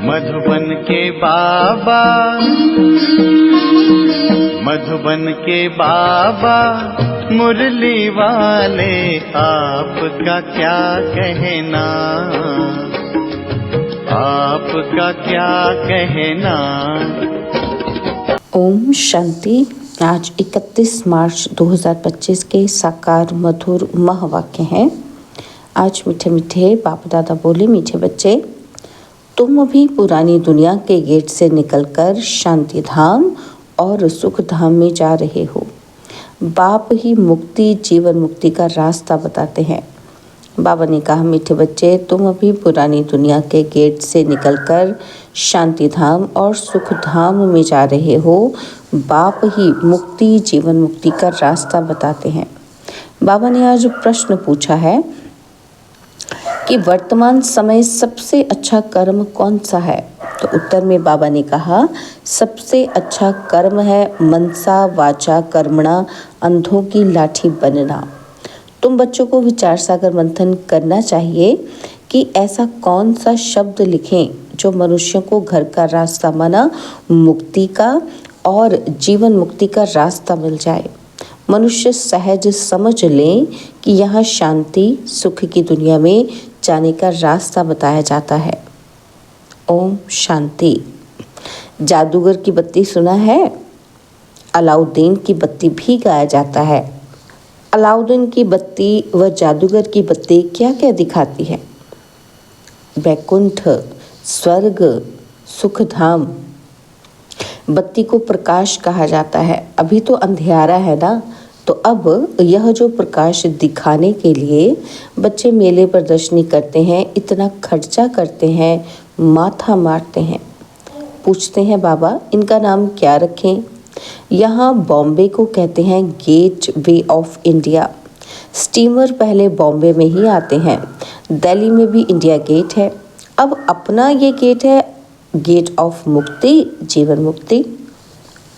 मधुबन के बाबा, मधुबन के बाबा मुरली वाले, आपका क्या कहना, आपका क्या कहना। ओम शांति। आज 31 मार्च 2025 के साकार मधुर महावाक्य हैं। आज मीठे मीठे बाप दादा बोले, मीठे बच्चे, तुम भी पुरानी दुनिया के गेट से निकलकर शांति धाम और सुख धाम में जा रहे हो। बाप ही मुक्ति, जीवन मुक्ति का रास्ता बताते हैं। बाबा ने कहा, मीठे बच्चे, तुम अभी पुरानी दुनिया के गेट से निकलकर शांति धाम और सुख धाम में जा रहे हो। बाप ही मुक्ति, जीवन मुक्ति का रास्ता बताते हैं। बाबा ने आज प्रश्न पूछा है कि वर्तमान समय सबसे अच्छा कर्म कौन सा है। तो उत्तर में बाबा ने कहा, सबसे अच्छा कर्म है मनसा वाचा कर्मणा अंधों की लाठी बनना। तुम बच्चों को विचार सागर मंथन करना चाहिए कि ऐसा कौन सा शब्द लिखें जो मनुष्यों को घर का रास्ता माना मुक्ति का और जीवन मुक्ति का रास्ता मिल जाए। मनुष्य सहज समझ लें कि यहाँ शांति सुख की दुनिया में जाने का रास्ता बताया जाता है। ओम शांति। जादूगर की बत्ती सुना है? अलाउद्दीन की बत्ती भी गाया जाता है। अलाउद्दीन की बत्ती व जादूगर की बत्ती क्या क्या दिखाती है? वैकुंठ, स्वर्ग, सुख धाम। बत्ती को प्रकाश कहा जाता है। अभी तो अंधियारा है ना, तो अब यह जो प्रकाश दिखाने के लिए बच्चे मेले प्रदर्शनी करते हैं, इतना खर्चा करते हैं, माथा मारते हैं। पूछते हैं, बाबा इनका नाम क्या रखें? यहाँ बॉम्बे को कहते हैं gateway of India. Steamer पहले बॉम्बे में ही आते हैं। दिल्ली में भी इंडिया गेट है। अब अपना ये गेट है गेट ऑफ मुक्ति, जीवन मुक्ति।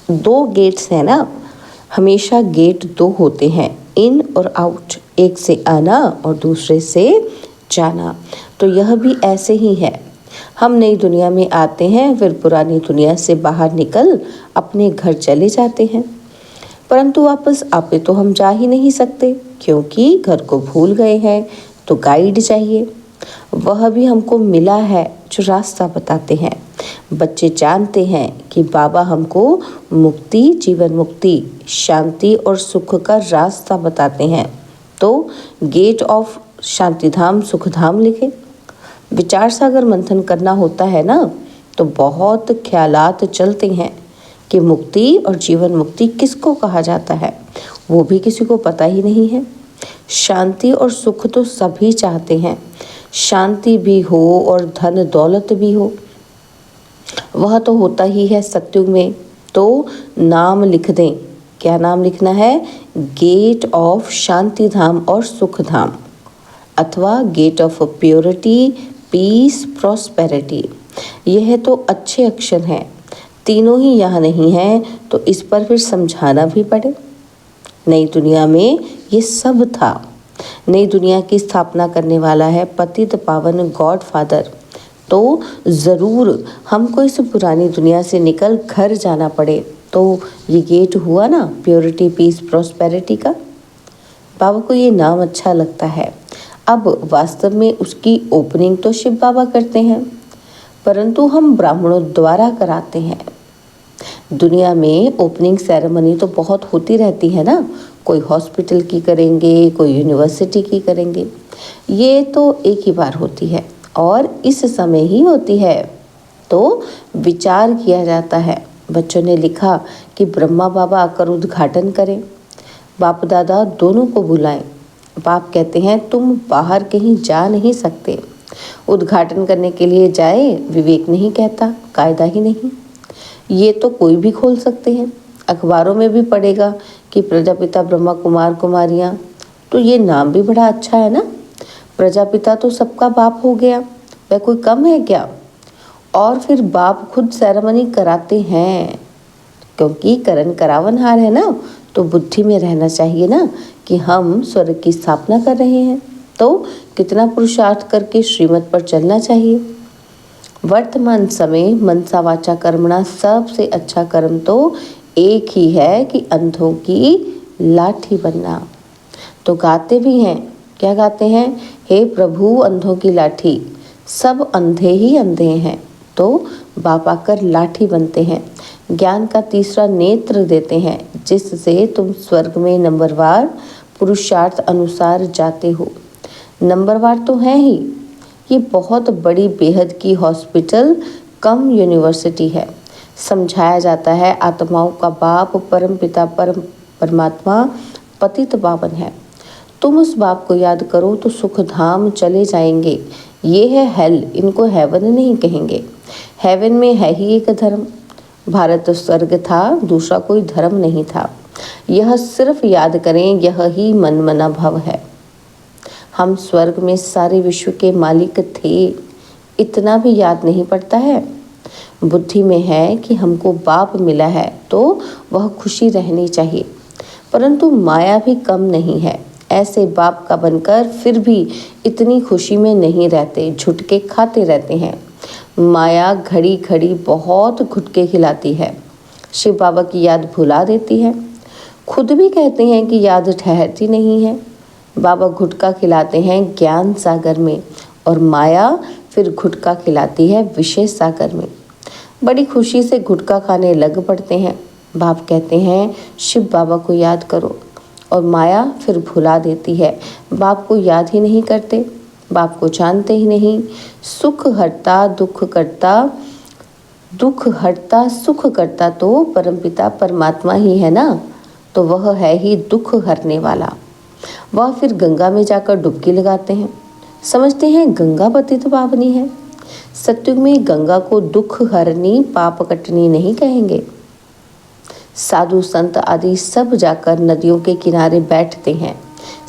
दो गेट्स हैं ना, हमेशा गेट दो होते हैं, इन और आउट, एक से आना और दूसरे से जाना। तो यह भी ऐसे ही है। हम नई दुनिया में आते हैं, फिर पुरानी दुनिया से बाहर निकल अपने घर चले जाते हैं, परंतु वापस आपे तो हम जा ही नहीं सकते, क्योंकि घर को भूल गए हैं। तो गाइड चाहिए, वह भी हमको मिला है जो रास्ता बताते हैं। बच्चे जानते हैं कि बाबा हमको मुक्ति, जीवन मुक्ति, शांति और सुख का रास्ता बताते हैं। तो गेट ऑफ शांति धाम सुख धाम लिखे। विचार सागर मंथन करना होता है ना, तो बहुत ख्यालात चलते हैं कि मुक्ति और जीवन मुक्ति किसको कहा जाता है, वो भी किसी को पता ही नहीं है। शांति और सुख तो सभी चाहते हैं, शांति भी हो और धन दौलत भी हो, वह तो होता ही है सत्युग में। तो नाम लिख दें। क्या नाम लिखना है? गेट ऑफ शांति धाम और सुख धाम, अथवा gate of purity, peace, prosperity. यह तो अच्छे अक्षर हैं, तीनों ही यहाँ नहीं हैं, तो इस पर फिर समझाना भी पड़े। नई दुनिया में ये सब था। नई दुनिया की स्थापना करने वाला है पतित पावन गॉड फादर। तो ज़रूर हमको इस पुरानी दुनिया से निकल घर जाना पड़े। तो ये गेट हुआ ना प्योरिटी, पीस, प्रॉस्पेरिटी का। बाबा को ये नाम अच्छा लगता है। अब वास्तव में उसकी ओपनिंग तो शिव बाबा करते हैं, परंतु हम ब्राह्मणों द्वारा कराते हैं। दुनिया में ओपनिंग सेरेमनी तो बहुत होती रहती है ना, कोई हॉस्पिटल की करेंगे, कोई यूनिवर्सिटी की करेंगे। ये तो एक ही बार होती है और इस समय ही होती है। तो विचार किया जाता है। बच्चों ने लिखा कि ब्रह्मा बाबा आकर उद्घाटन करें, बाप दादा दोनों को बुलाएं। बाप कहते हैं तुम बाहर कहीं जा नहीं सकते, उद्घाटन करने के लिए जाए, विवेक नहीं कहता, कायदा ही नहीं। ये तो कोई भी खोल सकते हैं, अखबारों में भी पढ़ेगा कि प्रजापिता ब्रह्मा कुमार कुमारियाँ। तो ये नाम भी बड़ा अच्छा है ना। प्रजापिता तो सबका बाप हो गया, वह कोई कम है क्या? और फिर बाप खुद सेरेमनी कराते हैं, क्योंकि करण करावनहार है ना, तो बुद्धि में रहना चाहिए ना कि हम स्वर्ग की स्थापना कर रहे हैं। तो कितना पुरुषार्थ करके श्रीमत पर चलना चाहिए। वर्तमान समय मनसा वाचा कर्मणा सबसे अच्छा कर्म तो एक ही है कि अंधों की लाठी बनना। तो गाते भी हैं, क्या गाते हैं? हे प्रभु अंधों की लाठी, सब अंधे ही अंधे हैं, तो बाप आकर लाठी बनते हैं, ज्ञान का तीसरा नेत्र देते हैं, जिससे तुम स्वर्ग में नंबरवार पुरुषार्थ अनुसार जाते हो। नंबरवार तो है ही, ये बहुत बड़ी बेहद की हॉस्पिटल कम यूनिवर्सिटी है। समझाया जाता है आत्माओं का बाप परम पिता परमात्मा पतित पावन है। तुम उस बाप को याद करो तो सुख धाम चले जाएंगे। ये है हेल, इनको हेवन नहीं कहेंगे। हेवन में है ही एक धर्म, भारत स्वर्ग था, दूसरा कोई धर्म नहीं था। यह सिर्फ याद करें, यह ही मनमना भव है। हम स्वर्ग में सारे विश्व के मालिक थे, इतना भी याद नहीं पड़ता है। बुद्धि में है कि हमको बाप मिला है तो वह खुशी रहनी चाहिए, परंतु माया भी कम नहीं है। ऐसे बाप का बनकर फिर भी इतनी खुशी में नहीं रहते, झुटके खाते रहते हैं। माया घड़ी घड़ी बहुत घुटके खिलाती है, शिव बाबा की याद भुला देती है। खुद भी कहते हैं कि याद ठहरती नहीं है। बाबा गुटखा खिलाते हैं ज्ञान सागर में और माया फिर गुटखा खिलाती है विषय सागर में। बड़ी खुशी से गुटखा खाने लग पड़ते हैं। बाप कहते हैं शिव बाबा को याद करो, और माया फिर भुला देती है। बाप को याद ही नहीं करते, बाप को जानते ही नहीं। सुख हरता दुख करता, दुख हरता सुख करता तो परमपिता परमात्मा ही है ना, तो वह है ही दुख हरने वाला। वह फिर गंगा में जाकर डुबकी लगाते हैं, समझते हैं गंगा पतित पावनी है। सत्युग में गंगा को दुख हरनी पाप कटनी नहीं कहेंगे। साधु संत आदि सब जाकर नदियों के किनारे बैठते हैं,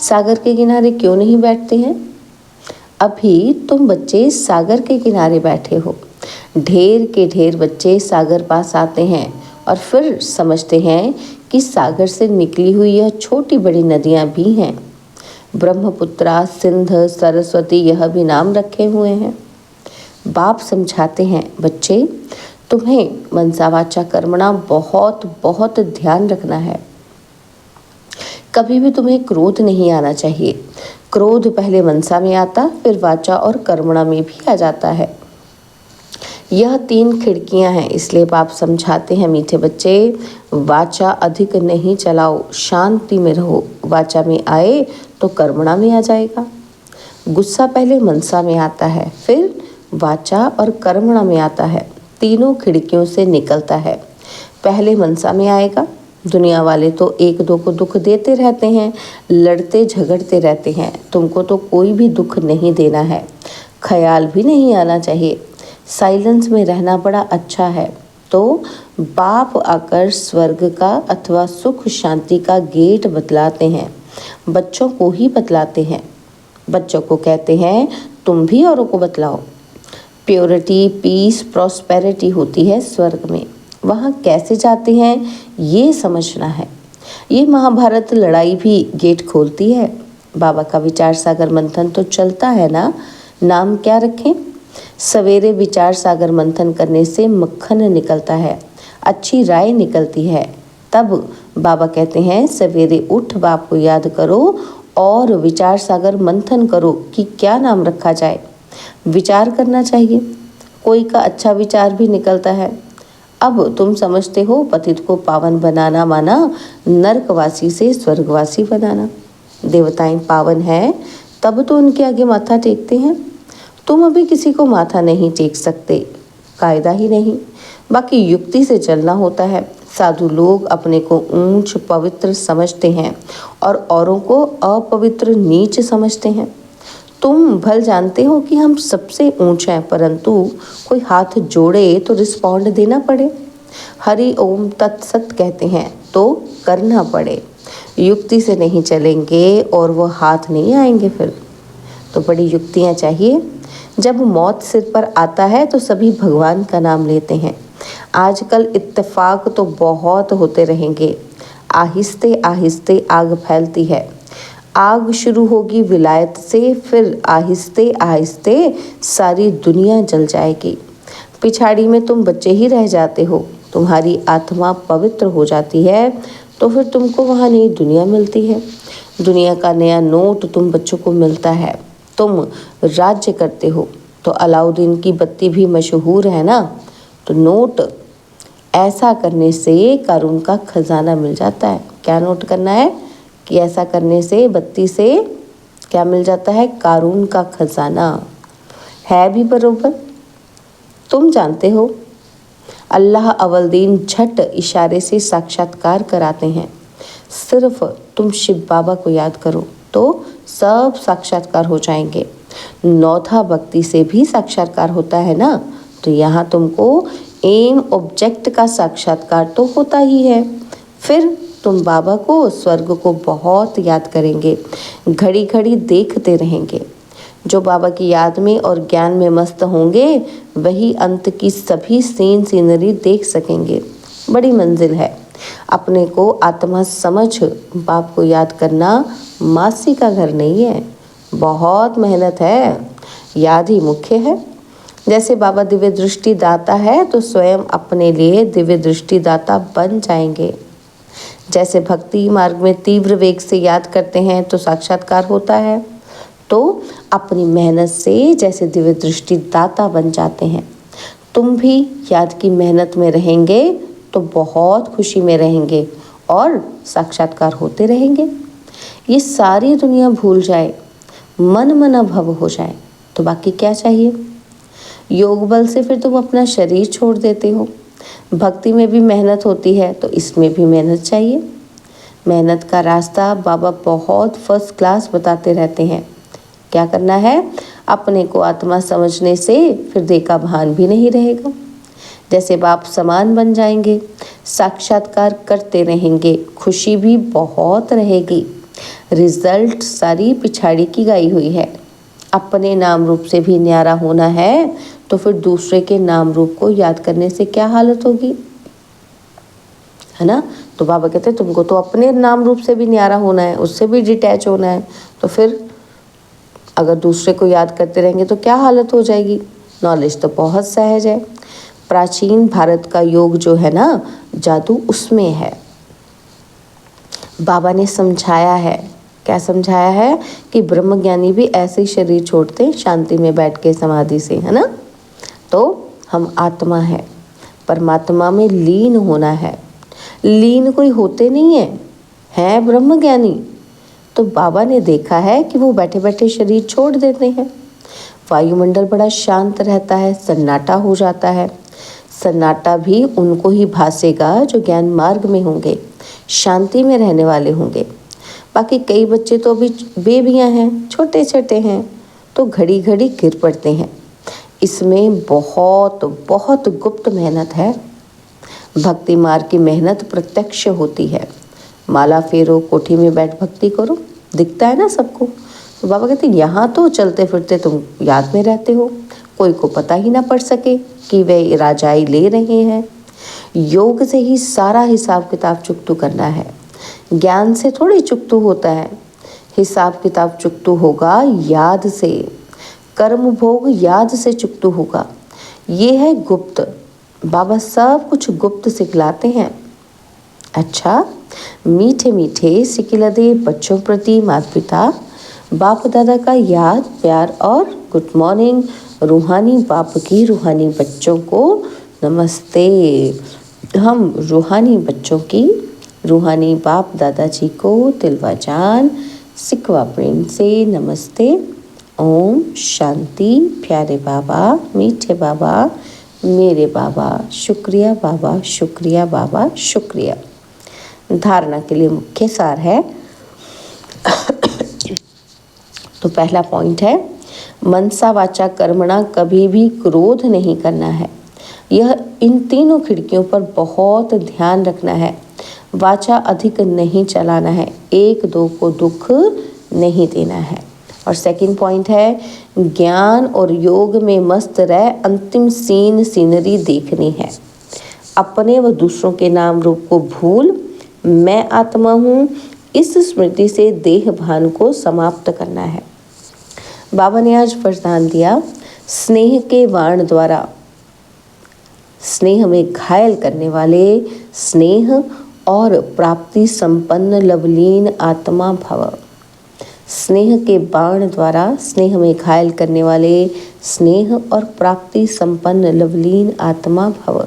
सागर के किनारे क्यों नहीं बैठते हैं? अभी तुम बच्चे सागर के किनारे बैठे हो। ढेर के ढेर बच्चे सागर पास आते हैं और फिर समझते हैं कि सागर से निकली हुई यह छोटी बड़ी नदियां भी हैं। ब्रह्मपुत्रा, सिंध, सरस्वती, यह भी नाम रखे हुए हैं। बाप समझाते हैं बच्चे, तुम्हें मनसा वाचा कर्मणा बहुत बहुत ध्यान रखना है। कभी भी तुम्हें क्रोध नहीं आना चाहिए। क्रोध पहले मनसा में आता, फिर वाचा और कर्मणा में भी आ जाता है। यह 3 खिड़कियां हैं, इसलिए बाप समझाते हैं मीठे बच्चे, वाचा अधिक नहीं चलाओ, शांति में रहो। वाचा में आए तो कर्मणा में आ जाएगा। गुस्सा पहले मनसा में आता है, फिर वाचा और कर्मणा में आता है। तीनों खिड़कियों से निकलता है। पहले मनसा में आएगा। दुनिया वाले तो एक दो को दुख देते रहते हैं, लड़ते झगड़ते रहते हैं। तुमको तो कोई भी दुख नहीं देना है, ख्याल भी नहीं आना चाहिए। साइलेंस में रहना बड़ा अच्छा है। तो बाप आकर स्वर्ग का अथवा सुख शांति का गेट बतलाते हैं, बच्चों को ही बतलाते हैं। बच्चों को कहते हैं तुम भी औरों को बतलाओ। प्योरिटी, पीस, प्रॉस्पेरिटी होती है स्वर्ग में। वहाँ कैसे जाते हैं ये समझना है। ये महाभारत लड़ाई भी गेट खोलती है। बाबा का विचार सागर मंथन तो चलता है ना, नाम क्या रखें? सवेरे विचार सागर मंथन करने से मक्खन निकलता है, अच्छी राय निकलती है। तब बाबा कहते हैं सवेरे उठ बाप को याद करो और विचार सागर मंथन करो कि क्या नाम रखा जाए। विचार करना चाहिए, कोई का अच्छा विचार भी निकलता है। अब तुम समझते हो पतित को पावन बनाना माना नरकवासी से स्वर्गवासी बनाना। देवताएं पावन है तब तो उनके आगे माथा टेकते हैं। तुम अभी किसी को माथा नहीं टेक सकते, कायदा ही नहीं। बाकी युक्ति से चलना होता है। साधु लोग अपने को ऊंच पवित्र समझते हैं और औरों को अपवित्र नीच समझते हैं। तुम भल जानते हो कि हम सबसे ऊंचे हैं, परंतु कोई हाथ जोड़े तो रिस्पॉन्ड देना पड़े। हरि ओम तत्सत कहते हैं तो करना पड़े। युक्ति से नहीं चलेंगे और वो हाथ नहीं आएंगे फिर। तो बड़ी युक्तियाँ चाहिए। जब मौत सिर पर आता है तो सभी भगवान का नाम लेते हैं। आजकल इत्तेफाक तो बहुत होते रहेंगे। आहिस्ते आहिस्ते आग फैलती है। आग शुरू होगी विलायत से, फिर आहिस्ते आहिस्ते सारी दुनिया जल जाएगी। पिछाड़ी में तुम बच्चे ही रह जाते हो, तुम्हारी आत्मा पवित्र हो जाती है तो फिर तुमको वहाँ नई दुनिया मिलती है। दुनिया का नया नोट तुम बच्चों को मिलता है। तुम राज्य करते हो तो अलाउद्दीन की बत्ती भी मशहूर है ना, तो नोट ऐसा करने से कारून का खजाना मिल जाता है। क्या नोट करना है कि ऐसा करने से बत्ती से क्या मिल जाता है? कारून का खजाना। है भी बरोबर। तुम जानते हो अल्लाह अवलदीन झट इशारे से साक्षात्कार कराते हैं। सिर्फ तुम शिव बाबा को याद करो तो सब साक्षात्कार हो जाएंगे। नौथा भक्ति से भी साक्षात्कार होता है ना, तो यहाँ तुमको एम ऑब्जेक्ट का साक्षात्कार तो होता ही है। फिर तुम बाबा को, स्वर्ग को बहुत याद करेंगे, घड़ी घड़ी देखते रहेंगे। जो बाबा की याद में और ज्ञान में मस्त होंगे वही अंत की सभी सीन सीनरी देख सकेंगे। बड़ी मंजिल है। अपने को आत्मा समझ बाप को याद करना मासी का घर नहीं है, बहुत मेहनत है, याद ही मुख्य है। जैसे बाबा दिव्य दृष्टि दाता है तो स्वयं अपने लिए दिव्य दृष्टि दाता बन जाएंगे। जैसे भक्ति मार्ग में तीव्र वेग से याद करते हैं तो साक्षात्कार होता है, तो अपनी मेहनत से जैसे दिव्य दृष्टि दाता बन जाते हैं। तुम भी याद की मेहनत में रहेंगे तो बहुत खुशी में रहेंगे और साक्षात्कार होते रहेंगे। ये सारी दुनिया भूल जाए, मन मना भव हो जाए तो बाकी क्या चाहिए? योग बल से फिर तुम अपना शरीर छोड़ देते हो। भक्ति में भी मेहनत होती है तो इसमें भी मेहनत चाहिए। मेहनत का रास्ता बाबा बहुत फर्स्ट क्लास बताते रहते हैं। क्या करना है? अपने को आत्मा समझने से फिर देह का भान भी नहीं रहेगा। जैसे बाप समान बन जाएंगे, साक्षात्कार करते रहेंगे, खुशी भी बहुत रहेगी। रिजल्ट सारी पिछाड़ी की गाई हुई है। अपने नाम रूप से भी न्यारा होना है तो फिर दूसरे के नाम रूप को याद करने से क्या हालत होगी, है ना? तो बाबा कहते हैं तुमको तो अपने नाम रूप से भी न्यारा होना है, उससे भी डिटैच होना है, तो फिर अगर दूसरे को याद करते रहेंगे तो क्या हालत हो जाएगी। नॉलेज तो बहुत सहज है। प्राचीन भारत का योग जो है ना, जादू उसमें है। बाबा ने समझाया है, क्या समझाया है कि ब्रह्मज्ञानी भी ऐसे ही शरीर छोड़ते हैं शांति में बैठ के समाधि से, है ना। तो हम आत्मा है, परमात्मा में लीन होना है। लीन कोई होते नहीं है ब्रह्मज्ञानी। तो बाबा ने देखा है कि वो बैठे बैठे शरीर छोड़ देते हैं। वायुमंडल बड़ा शांत रहता है, सन्नाटा हो जाता है। सन्नाटा भी उनको ही भासेगा जो ज्ञान मार्ग में होंगे, शांति में रहने वाले होंगे। बाकी कई बच्चे तो अभी बेबियां हैं, छोटे छोटे हैं, तो घड़ी घड़ी गिर पड़ते हैं। इसमें बहुत बहुत गुप्त मेहनत है। भक्ति मार्ग की मेहनत प्रत्यक्ष होती है। माला फेरो, कोठी में बैठ भक्ति करो, दिखता है ना सबको। तो बाबा कहते यहाँ तो चलते फिरते तुम याद में रहते हो, कोई को पता ही ना पड़ सके कि वे राजाई ले रहे हैं। योग से ही सारा हिसाब किताब चुकतू करना है, ज्ञान से थोड़ी चुकतू होता है। हिसाब किताब चुकतू होगा याद से, कर्म भोग याद से चुकतू होगा। ये है गुप्त। बाबा सब कुछ गुप्त सिखलाते हैं। अच्छा, मीठे मीठे सिकिलदे बच्चों प्रति माता पिता बाप दादा का याद प्यार और गुड मॉर्निंग। रूहानी बाप की रूहानी बच्चों को नमस्ते। हम रूहानी बच्चों की रूहानी बाप दादाजी को तिलवा जान सिकवा प्रेम से नमस्ते। ओम शांति। प्यारे बाबा, मीठे बाबा, मेरे बाबा, शुक्रिया बाबा, शुक्रिया बाबा, शुक्रिया। धारणा के लिए मुख्य सार है। तो पहला पॉइंट है, मनसा वाचा कर्मणा, कभी भी क्रोध नहीं करना है। यह इन तीनों खिड़कियों पर बहुत ध्यान रखना है। वाचा अधिक नहीं चलाना है, एक दो को दुख नहीं देना है। और सेकंड पॉइंट है, ज्ञान और योग में मस्त रह अंतिम सीनरी देखनी है। अपने व दूसरों के नाम रूप को भूल मैं आत्मा हूँ, इस स्मृति से देह भान को समाप्त करना है। बाबा ने आज वरदान दिया, स्नेह के वाण द्वारा स्नेह में घायल करने वाले स्नेह और प्राप्ति संपन्न लवलीन आत्मा भव। स्नेह के बाण द्वारा स्नेह में घायल करने वाले स्नेह और प्राप्ति संपन्न लवलीन आत्मा भव।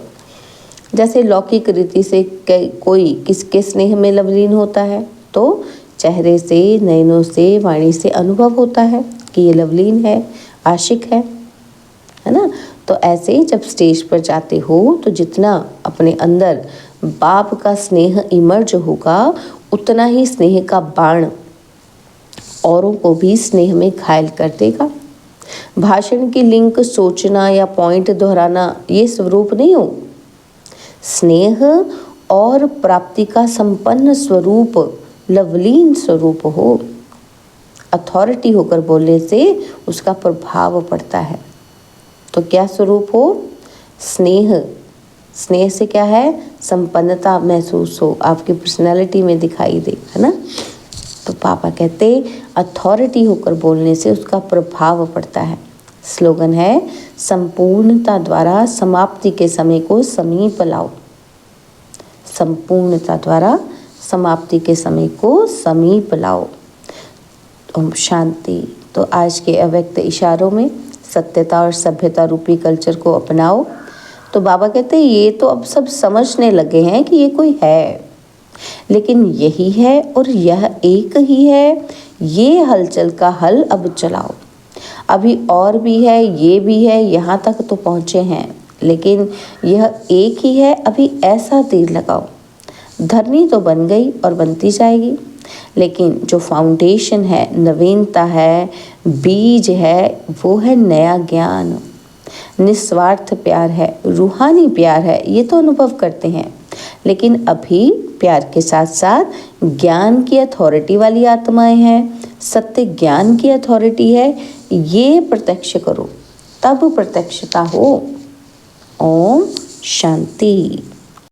जैसे लौकिक रीति से कोई किसके स्नेह में लवलीन होता है, तो चेहरे से, नयनों से, वाणी से अनुभव होता है कि ये लवलीन है, आशिक है ना। तो ऐसे जब स्टेज पर जाते हो तो जितना अपने अंदर बाप का स्नेह इमर्ज होगा, उतना ही स्नेह का बाण औरों को भी स्नेह में घायल कर देगा। भाषण की लिंक सोचना या पॉइंट दोहराना ये स्वरूप नहीं हो। स्नेह और प्राप्ति का संपन्न स्वरूप, लवलीन स्वरूप हो। अथॉरिटी होकर बोलने से उसका प्रभाव पड़ता है। तो क्या स्वरूप हो? स्नेह। स्नेह से क्या है? संपन्नता महसूस हो, आपकी पर्सनैलिटी में दिखाई दे, है ना। तो पापा कहते अथॉरिटी होकर बोलने से उसका प्रभाव पड़ता है। स्लोगन है, संपूर्णता द्वारा समाप्ति के समय को समीप लाओ। संपूर्णता द्वारा समाप्ति के समय को समीप लाओ। ओम शांति। तो आज के अव्यक्त इशारों में सत्यता और सभ्यता रूपी कल्चर को अपनाओ। तो बाबा कहते हैं ये तो अब सब समझने लगे हैं कि ये कोई है, लेकिन यही है और यह एक ही है। ये हलचल का हल अब चलाओ। अभी और भी है, ये भी है, यहाँ तक तो पहुँचे हैं, लेकिन यह एक ही है। अभी ऐसा तीर लगाओ। धरनी तो बन गई और बनती जाएगी, लेकिन जो फाउंडेशन है, नवीनता है, बीज है, वो है नया ज्ञान। निस्वार्थ प्यार है, रूहानी प्यार है, ये तो अनुभव करते हैं, लेकिन अभी प्यार के साथ साथ ज्ञान की अथॉरिटी वाली आत्माएं हैं, सत्य ज्ञान की अथॉरिटी है। ये प्रत्यक्ष करो, तब प्रत्यक्षता हो। ओम शांति।